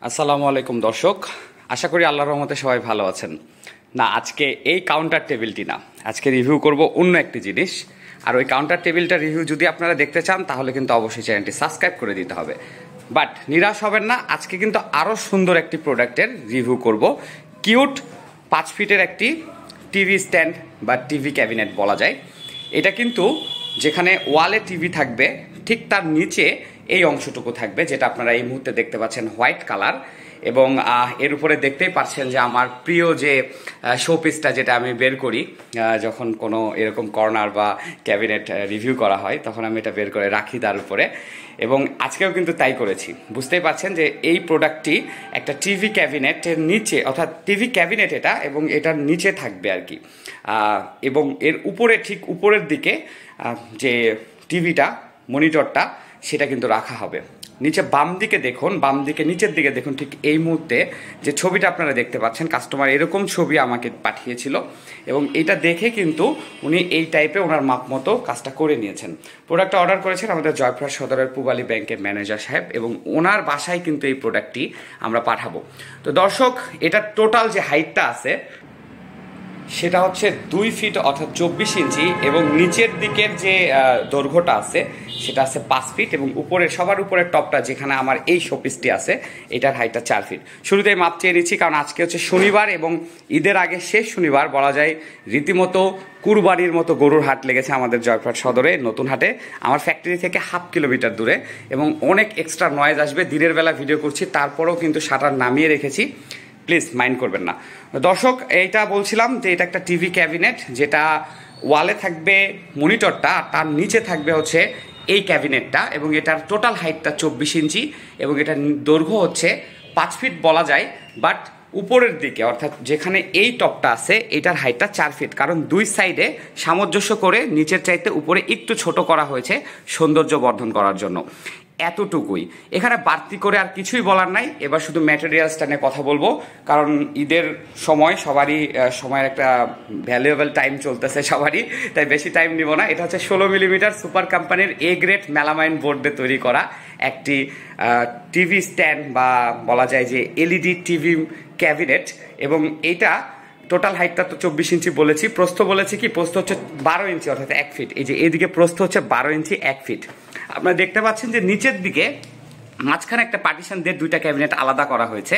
আসসালামু আলাইকুম দর্শক, আশা করি আল্লাহর রহমতে সবাই ভালো আছেন। না, আজকে এই কাউন্টার টেবিলটি না, আজকে রিভিউ করব অন্য একটি জিনিস। আর ওই কাউন্টার টেবিলটা রিভিউ যদি আপনারা দেখতে চান তাহলে কিন্তু অবশ্যই চ্যানেলটি সাবস্ক্রাইব করে দিতে হবে। বাট নিরাশ হবেন না, আজকে কিন্তু আরও সুন্দর একটি প্রোডাক্টের রিভিউ করব। কিউট 5 ফিটের একটি টিভি স্ট্যান্ড বা টিভি ক্যাবিনেট বলা যায়। এটা কিন্তু যেখানে ওয়ালে টিভি থাকবে ঠিক তার নিচে এই অংশটুকু থাকবে, যেটা আপনারা এই মুহূর্তে দেখতে পাচ্ছেন হোয়াইট কালার। এবং এর উপরে দেখতেই পাচ্ছেন যে আমার প্রিয় যে শোপিসটা, যেটা আমি বের করি যখন কোনো এরকম কর্নার বা ক্যাবিনেট রিভিউ করা হয়, তখন আমি এটা বের করে রাখি তার উপরে। এবং আজকেও কিন্তু তাই করেছি। বুঝতেই পারছেন যে এই প্রোডাক্টটি একটা টিভি ক্যাবিনেটের নিচে, অর্থাৎ টিভি ক্যাবিনেট এটা, এবং এটার নিচে থাকবে আর কি। এবং এর উপরে, ঠিক উপরের দিকে যে টিভিটা, মনিটরটা, সেটা কিন্তু রাখা হবে। নিচে বাম দিকে দেখুন, বাম দিকে নিচের দিকে দেখুন, ঠিক এই মুহূর্তে যে ছবিটা আপনারা দেখতে পাচ্ছেন, কাস্টমার এরকম ছবি আমাকে পাঠিয়েছিল এবং এটা দেখে কিন্তু উনি এই টাইপে ওনার মাপ মতো কাজটা করে নিয়েছেন। প্রোডাক্টটা অর্ডার করেছেন আমাদের জয়পুরহাট সদরের পূবালী ব্যাংকের ম্যানেজার সাহেব, এবং ওনার বাসায় কিন্তু এই প্রোডাক্টটি আমরা পাঠাবো। তো দর্শক, এটা টোটাল যে হাইটটা আছে সেটা হচ্ছে 2 ফিট অর্থাৎ 24 ইঞ্চি, এবং নিচের দিকের যে দৈর্ঘ্যটা আছে সেটা আছে 5 ফিট, এবং উপরের সবার উপরের টপটা যেখানে আমার এই শোপিসটি আছে এটার হাইটটা 4 ফিট। শুরুতেই মাপ চেয়ে নিচ্ছি, কারণ আজকে হচ্ছে শনিবার এবং ঈদের আগে শেষ শনিবার বলা যায়। রীতিমতো কুরবানির মতো গরুর হাট লেগেছে আমাদের জয়পুরহাট সদরে নতুন হাটে, আমার ফ্যাক্টরি থেকে 1/2 কিলোমিটার দূরে, এবং অনেক এক্সট্রা নয়েজ আসবে। দিনের বেলা ভিডিও করছি, তারপরেও কিন্তু শাটার নামিয়ে রেখেছি, প্লিজ মাইন্ড করবেন না। দর্শক, এইটা বলছিলাম যে এটা একটা টিভি ক্যাবিনেট, যেটা ওয়ালে থাকবে মনিটরটা, আর তার নিচে থাকবে হচ্ছে এই ক্যাবিনেটটা, এবং এটার টোটাল হাইটটা 24 ইঞ্চি, এবং এটার দৈর্ঘ্য হচ্ছে 5 ফিট বলা যায়। বাট উপরের দিকে, অর্থাৎ যেখানে এই টপটা আছে, এটার হাইটটা 4 ফিট, কারণ দুই সাইডে সামঞ্জস্য করে নিচের চাইতে উপরে একটু ছোট করা হয়েছে সৌন্দর্য বর্ধন করার জন্য। এতটুকুই, এখানে বাড়তি করে আর কিছুই বলার নাই। এবার শুধু ম্যাটেরিয়ালসটা নিয়ে কথা বলবো, কারণ ঈদের সময় সবারই সময়ের একটা ভ্যালুয়েবল টাইম চলতেছে সবারই, তাই বেশি টাইম নিব না। এটা হচ্ছে 16 মিলিমিটার সুপার কোম্পানির এ গ্রেড মেলামাইন বোর্ড দিয়ে তৈরি করা একটি টিভি স্ট্যান্ড, বা বলা যায় যে এলইডি টিভি ক্যাবিনেট। এবং এইটা টোটাল হাইটটা তো 24 ইঞ্চি বলেছি, প্রস্থ বলেছি কি, প্রস্থ হচ্ছে 12 ইঞ্চি অর্থাৎ 1 ফিট। এই যে এইদিকে প্রস্থ হচ্ছে 12 ইঞ্চি 1 ফিট। আপনারা দেখতে পাচ্ছেন যে নিচের দিকে মাঝখানে একটা পার্টিশন দিয়ে দুইটা ক্যাবিনেট আলাদা করা হয়েছে।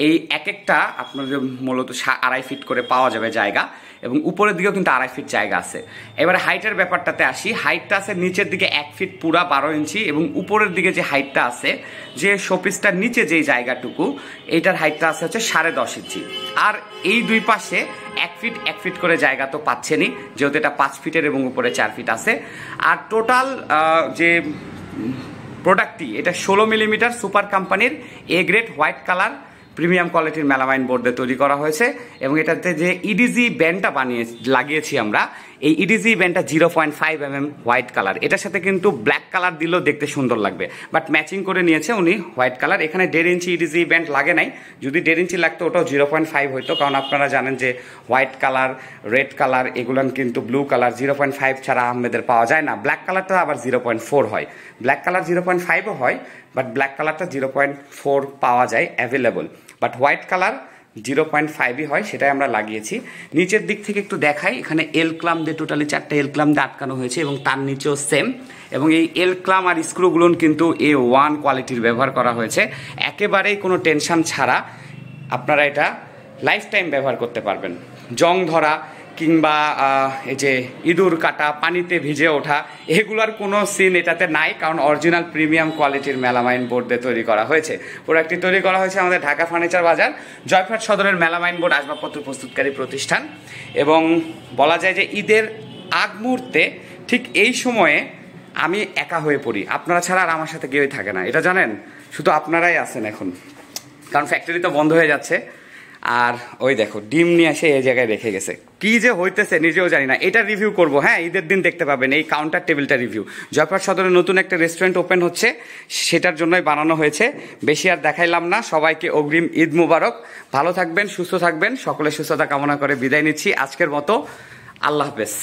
এই এক একটা আপনাদের মূলত 2.5 ফিট করে পাওয়া যাবে জায়গা, এবং উপরের দিকেও কিন্তু 2.5 ফিট জায়গা আছে। এবারে হাইটের ব্যাপারটাতে আসি। হাইটটা আছে নিচের দিকে 1 ফিট পুরা 12 ইঞ্চি, এবং উপরের দিকে যে হাইটটা আছে, যে শোপিসটার নিচে যেই জায়গাটুকু, এইটার হাইটটা আছে হচ্ছে 10.5 ইঞ্চি। আর এই দুই পাশে 1 ফিট 1 ফিট করে জায়গা তো পাচ্ছেনই, যেহেতু এটা 5 ফিটের এবং উপরে 4 ফিট আছে। আর টোটাল যে প্রোডাক্টটি, এটা 16 মিলিমিটার সুপার কোম্পানির A grade white colour premium কোয়ালিটির মেলামাইন বোর্ড দিয়ে তৈরি করা হয়েছে। এবং এটাতে যে ইডিজি ব্যান্ডটা লাগিয়েছি আমরা, এই ইডিজি ব্যান্ডটা 0.5 mm হোয়াইট কালার। এটার সাথে কিন্তু ব্ল্যাক কালার দিলেও দেখতে সুন্দর লাগবে, বাট ম্যাচিং করে নিয়েছে উনি হোয়াইট কালার। এখানে 1.5 ইঞ্চি ইডিজি ব্যান্ড লাগে নাই, যদি 1.5 ইঞ্চি লাগতো ওটাও 0.5 হইতো, কারণ আপনারা জানেন যে হোয়াইট কালার, রেড কালার এগুলান কিন্তু ব্লু কালার 0.5 ছাড়া আহমেদের পাওয়া যায় না। ব্ল্যাক কালারটা আবার 0.4 হয়, ব্ল্যাক কালার 0.5ও হয়, বাট ব্ল্যাক কালারটা 0.4 পাওয়া যায় অ্যাভেলেবল, বাট হোয়াইট কালার 0.5ই হয়, সেটাই আমরা লাগিয়েছি। নিচের দিক থেকে একটু দেখাই, এখানে এল ক্লাম দিয়ে টোটালি 4টা এল ক্লাম দিয়ে আটকানো হয়েছে, এবং তার নিচেও সেম। এবং এই এল ক্লাম আর স্ক্রুগুলো কিন্তু A1 কোয়ালিটির ব্যবহার করা হয়েছে, একেবারেই কোনো টেনশন ছাড়া আপনারা এটা লাইফ টাইম ব্যবহার করতে পারবেন। জং ধরা কিংবা এই যে ইঁদুর কাটা, পানিতে ভিজে ওঠা, এগুলার কোনো সিন এটাতে নাই, কারণ অরিজিনাল প্রিমিয়াম কোয়ালিটির মেলামাইন বোর্ড দিয়ে তৈরি করা হয়েছে। প্রোডাক্টটি তৈরি করা হয়েছে আমাদের ঢাকা ফার্নিচার বাজার জয়পুরহাট সদরের মেলামাইন বোর্ড আসবাবপত্র প্রস্তুতকারী প্রতিষ্ঠান। এবং বলা যায় যে ঈদের আগ মুহূর্তে ঠিক এই সময়ে আমি একা হয়ে পড়ি, আপনারা ছাড়া আর আমার সাথে কেউই থাকে না, এটা জানেন, শুধু আপনারাই আছেন এখন, কারণ ফ্যাক্টরি তো বন্ধ হয়ে যাচ্ছে। আর ওই দেখো ডিম নিয়ে এসে এই জায়গায় রেখে গেছে, কি যে হইতেছে নিজেও জানি না। এটা রিভিউ করব, হ্যাঁ, ঈদের দিন দেখতে পাবেন এই কাউন্টার টেবিলটা রিভিউ। জয়পুরহাট সদরে নতুন একটা রেস্টুরেন্ট ওপেন হচ্ছে, সেটার জন্যই বানানো হয়েছে। বেশি আর দেখাইলাম না। সবাইকে অগ্রিম ঈদ মুবারক। ভালো থাকবেন, সুস্থ থাকবেন, সকলের সুস্থতা কামনা করে বিদায় নিচ্ছি আজকের মতো। আল্লাহ হাফেজ।